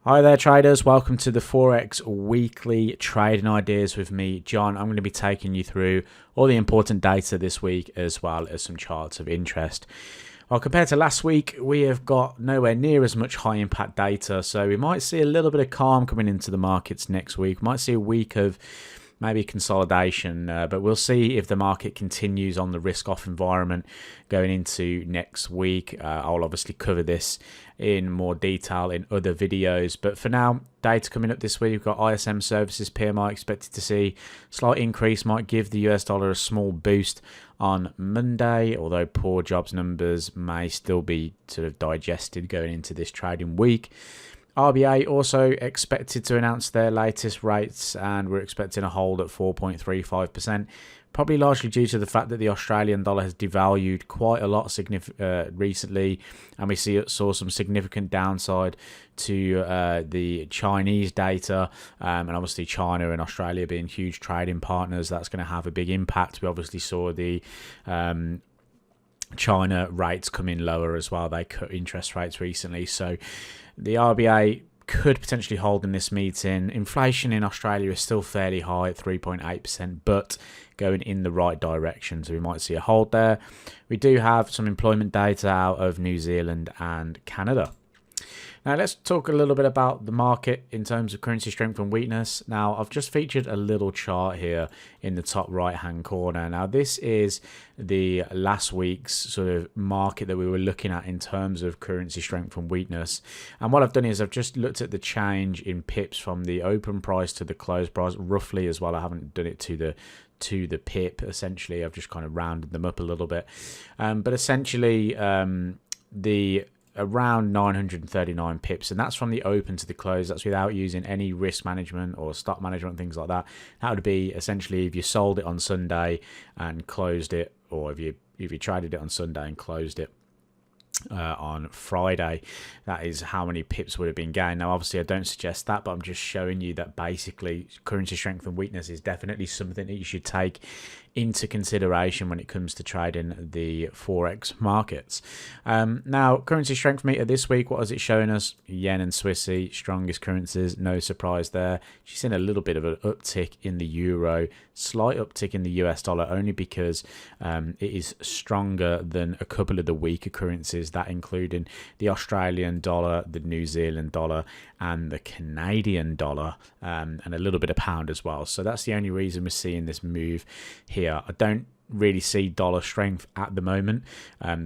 Hi there traders, welcome to the Forex weekly trading ideas with me, John. I'm going to be taking you through all the important data this week as well as some charts of interest. Well, compared to last week, we have got nowhere near as much high impact data, so we might see a little bit of calm coming into the markets next week. We might see a week of maybe consolidation, but we'll see if the market continues on the risk-off environment going into next week. I'll obviously cover this in more detail in other videos, but for now, data coming up this week. We've got ISM Services PMI expected to see slight increase, might give the US dollar a small boost on Monday, although poor jobs numbers may still be sort of digested going into this trading week. RBA also expected to announce their latest rates, and we're expecting a hold at 4.35%, probably largely due to the fact that the Australian dollar has devalued quite a lot recently, and we saw some significant downside to the Chinese data, and obviously China and Australia being huge trading partners, that's going to have a big impact. We obviously saw the China rates come in lower as well. They cut interest rates recently, so the RBA could potentially hold in this meeting. Inflation in Australia is still fairly high at 3.8%, but going in the right direction, so we might see a hold there. We do have some employment data out of New Zealand and Canada. Now let's talk a little bit about the market in terms of currency strength and weakness. Now I've just featured a little chart here in the top right hand corner. Now this is the last week's sort of market that we were looking at in terms of currency strength and weakness. And what I've done is I've just looked at the change in pips from the open price to the close price roughly as well. I haven't done it to the pip. Essentially I've just kind of rounded them up a little bit. But essentially the around 939 pips, and that's from the open to the close. That's without using any risk management or stock management, things like that. That would be essentially if you sold it on Sunday and closed it, or if you traded it on Sunday and closed it on Friday, that is how many pips would have been gained. Now obviously I don't suggest that, but I'm just showing you that basically currency strength and weakness is definitely something that you should take into consideration when it comes to trading the Forex markets. Now currency strength meter this week, what is it showing us? Yen and Swissy, strongest currencies, no surprise there. She's seen a little bit of an uptick in the euro, slight uptick in the US dollar, only because it is stronger than a couple of the weaker currencies, that including the Australian dollar, the New Zealand dollar and the Canadian dollar, and a little bit of pound as well. So that's the only reason we're seeing this move here. I don't really see dollar strength at the moment,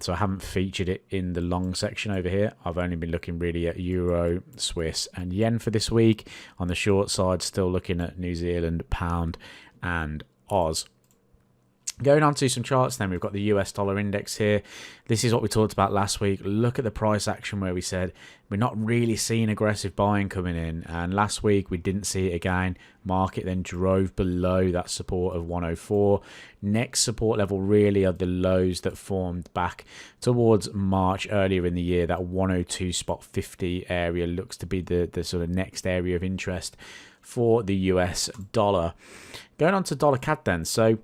so I haven't featured it in the long section over here. I've only been looking really at euro, Swiss and yen for this week. On the short side, still looking at New Zealand, pound and Oz. Going on to some charts then, we've got the US dollar index here. This is what we talked about last week. Look at the price action where we said we're not really seeing aggressive buying coming in, and last week we didn't see it again. Market then drove below that support of 104. Next support level really are the lows that formed back towards March earlier in the year. That 102.50 area looks to be the sort of next area of interest for the US dollar. Going on to dollar CAD then. So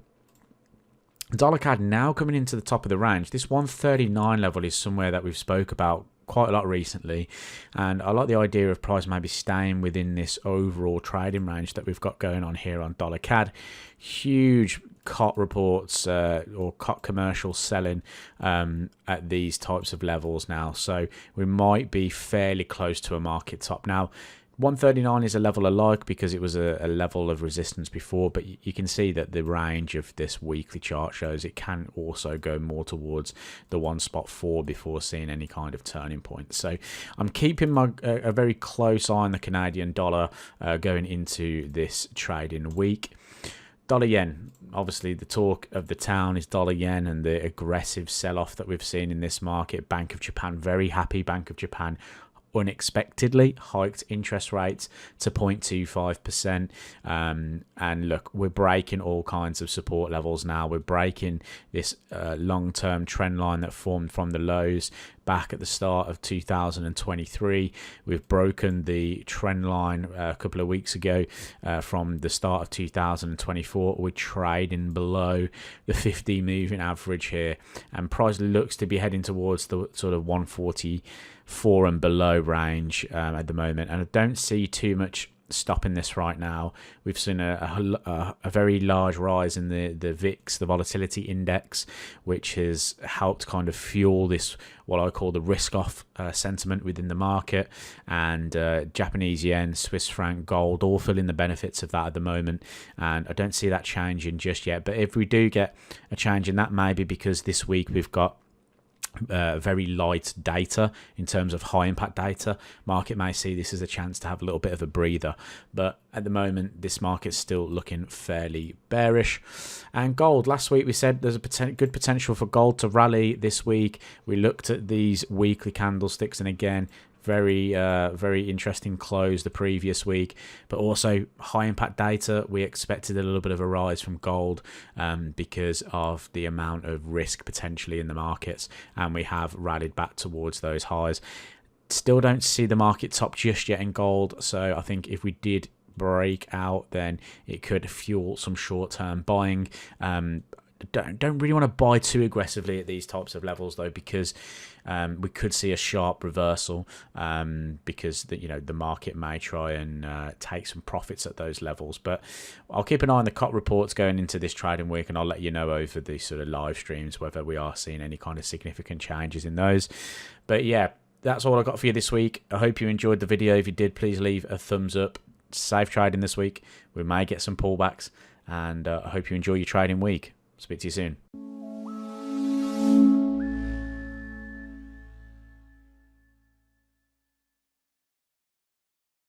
dollar CAD now coming into the top of the range. This 139 level is somewhere that we've spoke about quite a lot recently, and I like the idea of price maybe staying within this overall trading range that we've got going on here on dollar CAD. Huge COT reports or COT commercial selling at these types of levels now, so we might be fairly close to a market top now. 139 is a level I like because it was a level of resistance before, but you can see that the range of this weekly chart shows it can also go more towards the 1.4 before seeing any kind of turning point. So I'm keeping a very close eye on the Canadian dollar going into this trading week. Dollar yen, obviously the talk of the town is dollar yen and the aggressive sell-off that we've seen in this market. Bank of Japan, very happy. Bank of Japan unexpectedly hiked interest rates to 0.25%, and look, we're breaking all kinds of support levels now. We're breaking this long-term trend line that formed from the lows back at the start of 2023. We've broken the trend line a couple of weeks ago from the start of 2024. We're trading below the 50 moving average here, and price looks to be heading towards the sort of 144 and below range at the moment, and I don't see too much stopping this right now. We've seen a very large rise in the VIX, the volatility index, which has helped kind of fuel this, what I call the risk off sentiment within the market, and Japanese yen, Swiss franc, gold, all feeling the benefits of that at the moment, and I don't see that changing just yet. But if we do get a change in that, maybe because this week we've got very light data in terms of high impact data, market may see this as a chance to have a little bit of a breather. But at the moment, this market's still looking fairly bearish. And gold, last week we said there's a good potential for gold to rally this week. We looked at these weekly candlesticks, and again, very interesting close the previous week, but also high impact data. We expected a little bit of a rise from gold because of the amount of risk potentially in the markets, and we have rallied back towards those highs. Still don't see the market top just yet in gold, so I think if we did break out, then it could fuel some short-term buying. Don't really want to buy too aggressively at these types of levels though, because we could see a sharp reversal because the market may try and take some profits at those levels. But I'll keep an eye on the COT reports going into this trading week, and I'll let you know over the sort of live streams whether we are seeing any kind of significant changes in those. But yeah, that's all I got for you this week. I hope you enjoyed the video. If you did, please leave a thumbs up. Safe trading this week. We may get some pullbacks, and I hope you enjoy your trading week. Speak to you soon.